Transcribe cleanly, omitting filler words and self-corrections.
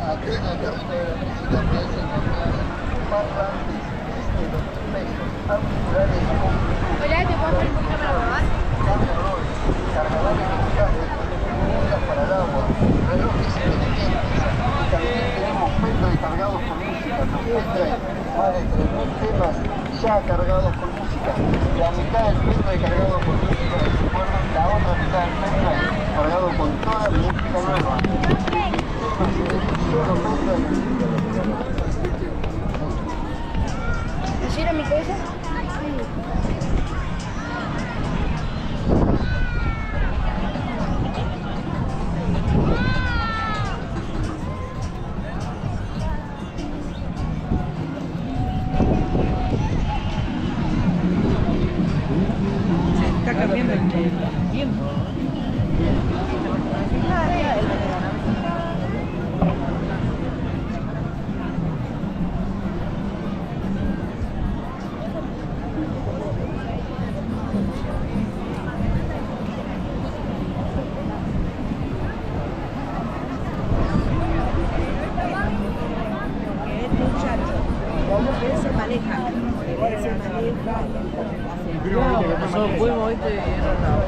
aquella carrera de música que es encontrar parlantes desde los pesos auriculares con Bluetooth. Hola, ¿te puedo poner un poquito para probar? Cargadores, cargadores digitales, bombas para el agua, relojes inteligentes. También tenemos pendrive cargados con música, con pendrive, más de 3.000 temas ya cargados con música. La mitad del pendrive cargado con música de recuerdo, la otra mitad del pendrive cargado con toda la música nueva. Solo pendrive. ¿Pusieron mi cabeza? Está cambiando el tiempo. Él se maneja. Nosotros fuimos, viste, y era una hora.